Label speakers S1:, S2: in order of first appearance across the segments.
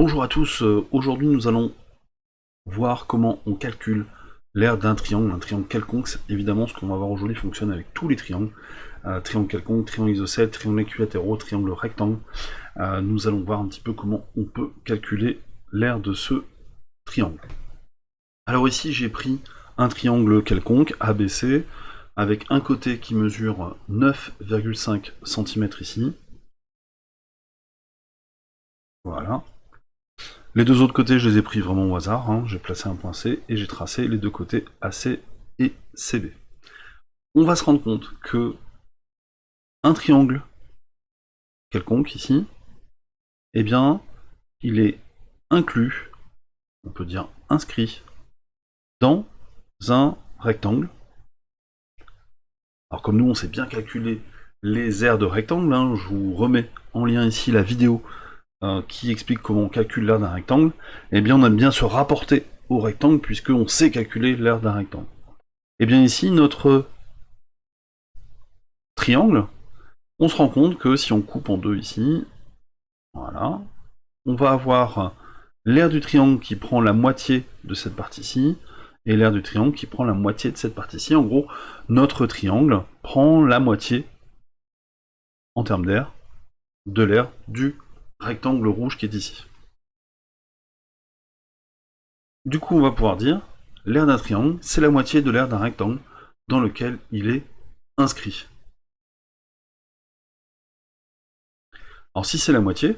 S1: Bonjour à tous, aujourd'hui nous allons voir comment on calcule l'aire d'un triangle, un triangle quelconque. Évidemment, ce qu'on va voir aujourd'hui fonctionne avec tous les triangles. Triangle quelconque, triangle isocèle, triangle équilatéraux, triangle rectangle. Nous allons voir un petit peu comment on peut calculer l'aire de ce triangle. Alors ici j'ai pris un triangle quelconque, ABC, avec un côté qui mesure 9,5 cm ici. Voilà. Les deux autres côtés, je les ai pris vraiment au hasard, hein. J'ai placé un point C et j'ai tracé les deux côtés AC et CB. On va se rendre compte que un triangle quelconque ici, eh bien, il est inclus, on peut dire inscrit, dans un rectangle. Alors comme nous, on sait bien calculer les aires de rectangle, hein, je vous remets en lien ici la vidéo qui explique comment on calcule l'aire d'un rectangle, eh bien on aime bien se rapporter au rectangle puisqu'on sait calculer l'aire d'un rectangle. Et bien ici, notre triangle, on se rend compte que si on coupe en deux ici, voilà, on va avoir l'aire du triangle qui prend la moitié de cette partie-ci, et l'aire du triangle qui prend la moitié de cette partie-ci. En gros, notre triangle prend la moitié, en termes d'aire, de l'aire du rectangle rouge qui est ici. Du coup, on va pouvoir dire, l'aire d'un triangle, c'est la moitié de l'aire d'un rectangle dans lequel il est inscrit. Alors si c'est la moitié,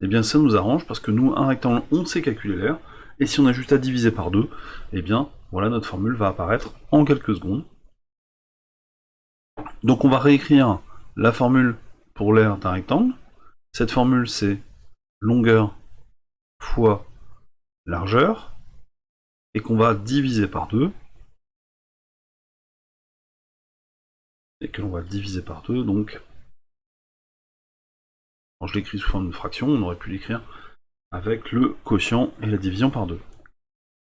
S1: eh bien ça nous arrange parce que nous, un rectangle, on sait calculer l'aire, et si on a juste à diviser par 2, eh bien voilà, notre formule va apparaître en quelques secondes. Donc on va réécrire la formule pour l'aire d'un rectangle. Cette formule c'est longueur fois largeur, et qu'on va diviser par 2. Et que l'on va diviser par 2, donc... Alors je l'écris sous forme de fraction, on aurait pu l'écrire avec le quotient et la division par 2.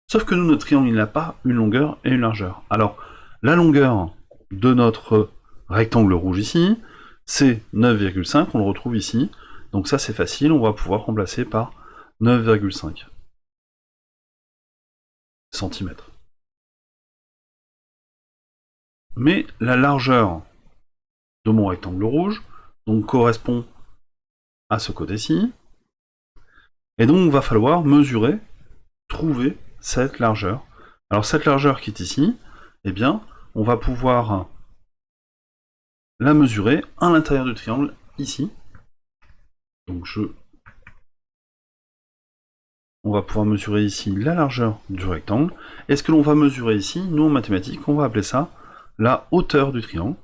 S1: Sauf que nous, notre triangle, il n'a pas une longueur et une largeur. Alors, la longueur de notre rectangle rouge ici, c'est 9,5, on le retrouve ici. Donc ça, c'est facile, on va pouvoir remplacer par 9,5 cm. Mais la largeur de mon rectangle rouge donc correspond à ce côté-ci. Et donc, il va falloir mesurer, trouver cette largeur. Alors cette largeur qui est ici, eh bien, on va pouvoir la mesurer à l'intérieur du triangle, ici. Donc on va pouvoir mesurer ici la largeur du rectangle. Et ce que l'on va mesurer ici, nous en mathématiques, on va appeler ça la hauteur du triangle.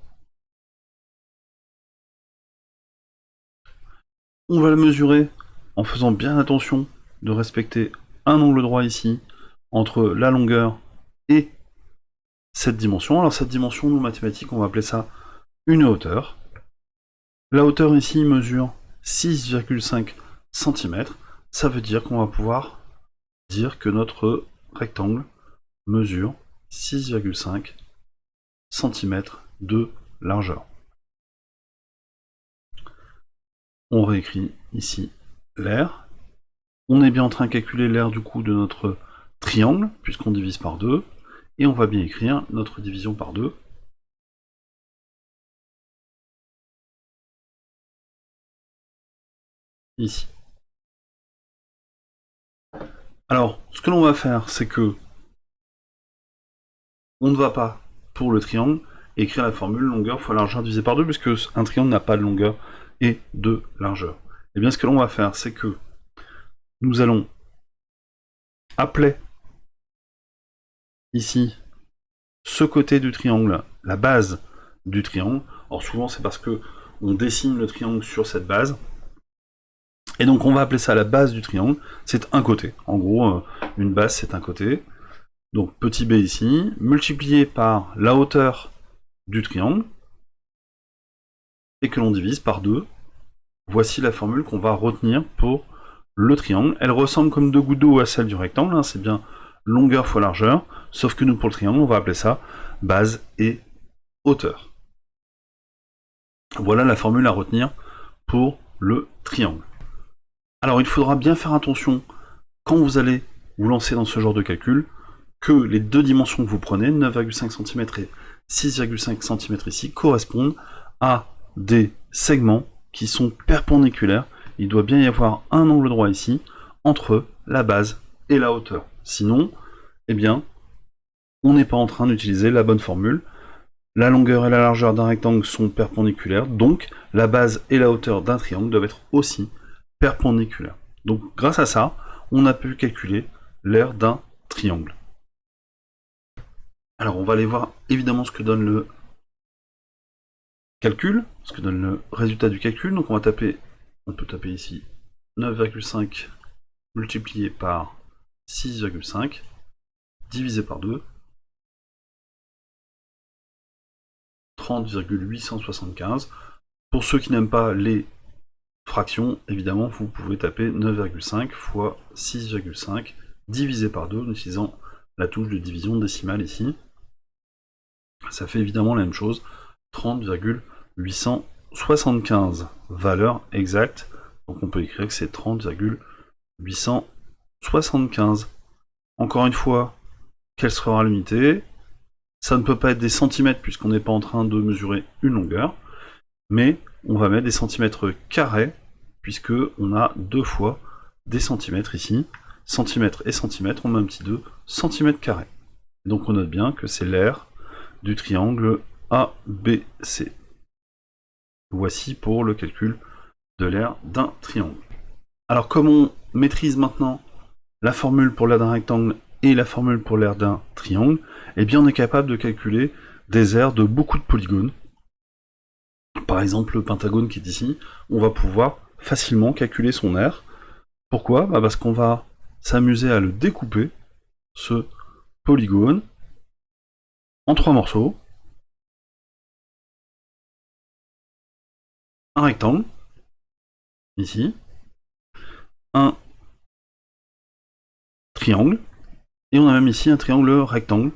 S1: On va la mesurer en faisant bien attention de respecter un angle droit ici, entre la longueur et cette dimension. Alors cette dimension, nous en mathématiques, on va appeler ça une hauteur. La hauteur ici mesure 6,5 cm. Ça veut dire qu'on va pouvoir dire que notre rectangle mesure 6,5 cm de largeur. On réécrit ici l'aire. On est bien en train de calculer l'aire du coup de notre triangle, puisqu'on divise par 2. Et on va bien écrire notre division par 2. Ici. Alors, ce que l'on va faire, c'est que on ne va pas, pour le triangle, écrire la formule longueur fois largeur divisé par 2, puisque un triangle n'a pas de longueur et de largeur. Et bien ce que l'on va faire, c'est que nous allons appeler ici ce côté du triangle la base du triangle. Alors souvent c'est parce que on dessine le triangle sur cette base. Et donc on va appeler ça la base du triangle, c'est un côté. En gros, une base c'est un côté. Donc petit b ici, multiplié par la hauteur du triangle, et que l'on divise par 2. Voici la formule qu'on va retenir pour le triangle. Elle ressemble comme deux gouttes d'eau à celle du rectangle, hein, c'est bien longueur fois largeur, sauf que nous pour le triangle, on va appeler ça base et hauteur. Voilà la formule à retenir pour le triangle. Alors il faudra bien faire attention quand vous allez vous lancer dans ce genre de calcul, que les deux dimensions que vous prenez, 9,5 cm et 6,5 cm ici, correspondent à des segments qui sont perpendiculaires. Il doit bien y avoir un angle droit ici entre la base et la hauteur. Sinon, eh bien, on n'est pas en train d'utiliser la bonne formule. La longueur et la largeur d'un rectangle sont perpendiculaires, donc la base et la hauteur d'un triangle doivent être aussi perpendiculaires. Donc grâce à ça, on a pu calculer l'aire d'un triangle. Alors on va aller voir évidemment ce que donne le calcul, ce que donne le résultat du calcul. Donc on peut taper ici 9,5 multiplié par 6,5 divisé par 2, 30,875. Pour ceux qui n'aiment pas les fractions, évidemment, vous pouvez taper 9,5 fois 6,5 divisé par 2 en utilisant la touche de division décimale ici. Ça fait évidemment la même chose, 30,875, valeur exacte. Donc on peut écrire que c'est 30,875. Encore une fois, quelle sera l'unité? Ça ne peut pas être des centimètres puisqu'on n'est pas en train de mesurer une longueur, mais on va mettre des centimètres carrés puisque on a deux fois des centimètres ici. Centimètres et centimètres, on met un petit 2 centimètres carrés. Donc on note bien que c'est l'aire du triangle ABC. Voici pour le calcul de l'aire d'un triangle. Alors comme on maîtrise maintenant la formule pour l'aire d'un rectangle et la formule pour l'aire d'un triangle, eh bien on est capable de calculer des aires de beaucoup de polygones. Par exemple le pentagone qui est ici, on va pouvoir facilement calculer son aire. Pourquoi? Parce qu'on va s'amuser à le découper, ce polygone, en trois morceaux. Un rectangle, ici, un triangle, et on a même ici un triangle rectangle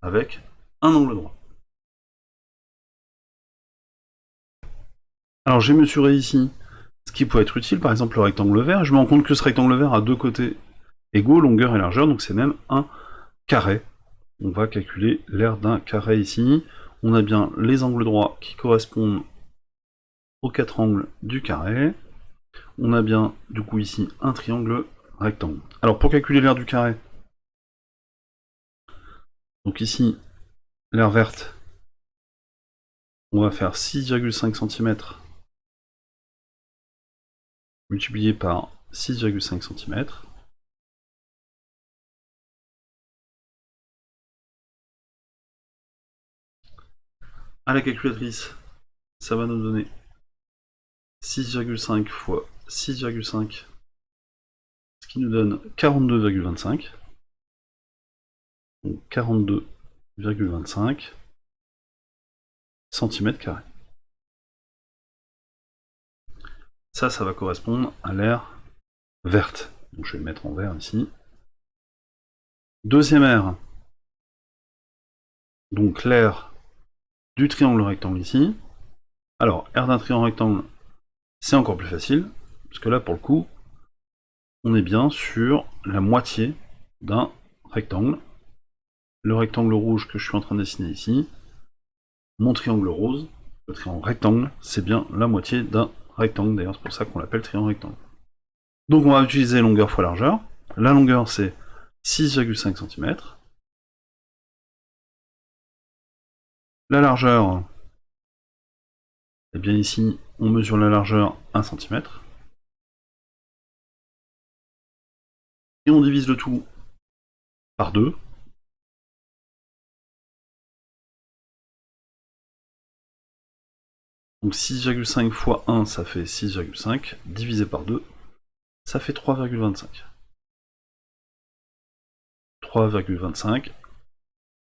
S1: avec un angle droit. Alors j'ai mesuré ici ce qui pourrait être utile, par exemple le rectangle vert, et je me rends compte que ce rectangle vert a deux côtés égaux, longueur et largeur, donc c'est même un carré. On va calculer l'aire d'un carré ici. On a bien les angles droits qui correspondent aux quatre angles du carré. On a bien du coup ici un triangle rectangle. Alors pour calculer l'aire du carré, donc ici l'aire verte, on va faire 6,5 cm multiplié par 6,5 cm. À la calculatrice, ça va nous donner 6,5 fois 6,5, ce qui nous donne 42,25. Donc 42,25 cm². Ça va correspondre à l'aire verte. Donc je vais le mettre en vert ici. Deuxième aire, donc l'aire du triangle rectangle ici. Alors, aire d'un triangle rectangle, c'est encore plus facile, parce que là, pour le coup, on est bien sur la moitié d'un rectangle. Le rectangle rouge que je suis en train de dessiner ici, mon triangle rose, le triangle rectangle, c'est bien la moitié d'un rectangle, d'ailleurs c'est pour ça qu'on l'appelle triangle rectangle. Donc on va utiliser longueur fois largeur. La longueur c'est 6,5 cm. La largeur, eh bien ici on mesure la largeur 1 cm. Et on divise le tout par 2. Donc 6,5 fois 1 ça fait 6,5, divisé par 2, ça fait 3,25. 3,25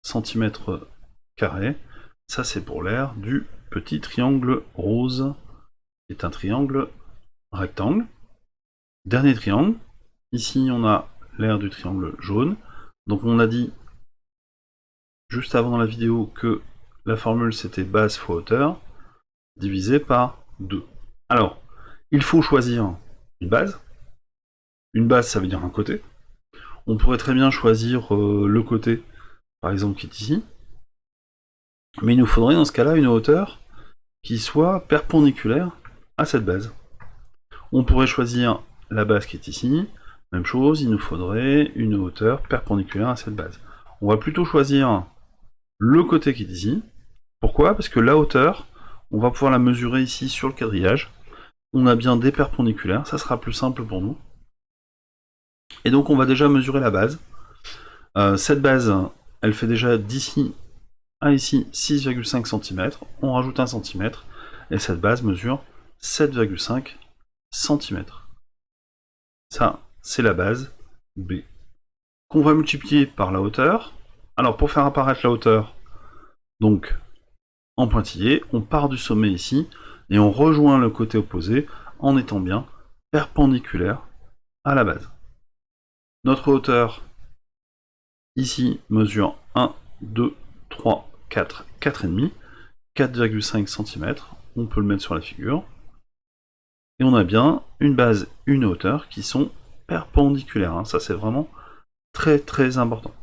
S1: cm². Ça c'est pour l'aire du petit triangle rose, qui est un triangle rectangle. Dernier triangle, ici on a l'aire du triangle jaune. Donc on a dit juste avant dans la vidéo que la formule c'était base fois hauteur, divisé par 2. Alors, il faut choisir une base. Une base, ça veut dire un côté. On pourrait très bien choisir le côté, par exemple, qui est ici. Mais il nous faudrait dans ce cas-là une hauteur qui soit perpendiculaire à cette base. On pourrait choisir la base qui est ici. Même chose, il nous faudrait une hauteur perpendiculaire à cette base. On va plutôt choisir le côté qui est ici. Pourquoi? Parce que la hauteur, on va pouvoir la mesurer ici sur le quadrillage. On a bien des perpendiculaires, ça sera plus simple pour nous. Et donc on va déjà mesurer la base. Cette base, elle fait déjà d'ici à ici 6,5 cm. On rajoute 1 cm et cette base mesure 7,5 cm. Ça, c'est la base B. Qu'on va multiplier par la hauteur. Alors pour faire apparaître la hauteur, donc en pointillé, on part du sommet ici et on rejoint le côté opposé en étant bien perpendiculaire à la base. Notre hauteur ici mesure 1, 2, 3, 4, 4,5, 4,5 cm. On peut le mettre sur la figure. Et on a bien une base, une hauteur qui sont perpendiculaires. Ça, c'est vraiment très très important.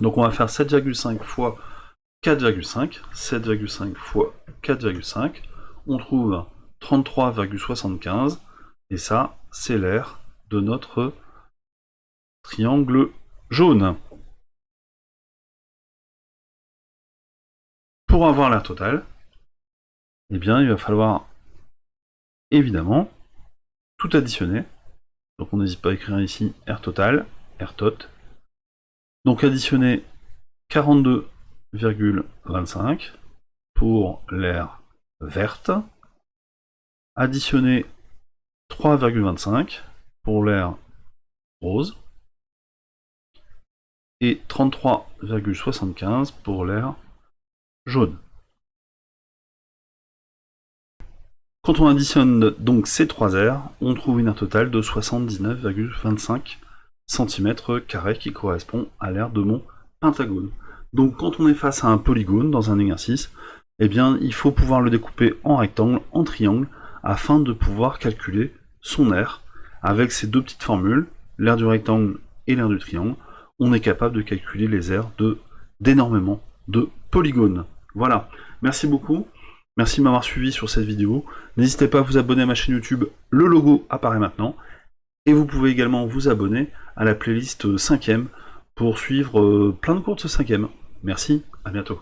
S1: Donc on va faire 7,5 fois 4,5. 7,5 fois 4,5. On trouve 33,75. Et ça, c'est l'aire de notre triangle jaune. Pour avoir l'aire totale, eh bien, il va falloir évidemment tout additionner. Donc on n'hésite pas à écrire ici R total, R tot. Donc additionner 42,25 pour l'aire verte. Additionner 3,25 pour l'aire rose. Et 33,75 pour l'aire jaune. Quand on additionne donc ces trois aires, on trouve une aire totale de 79,25 cm² qui correspond à l'aire de mon pentagone. Donc quand on est face à un polygone dans un exercice, eh bien il faut pouvoir le découper en rectangle, en triangle, afin de pouvoir calculer son aire. Avec ces deux petites formules, l'aire du rectangle et l'aire du triangle, on est capable de calculer les aires d'énormément de polygones. Voilà, merci beaucoup. Merci de m'avoir suivi sur cette vidéo. N'hésitez pas à vous abonner à ma chaîne YouTube, le logo apparaît maintenant. Et vous pouvez également vous abonner à la playlist 5e pour suivre plein de cours de ce 5e. Merci, à bientôt.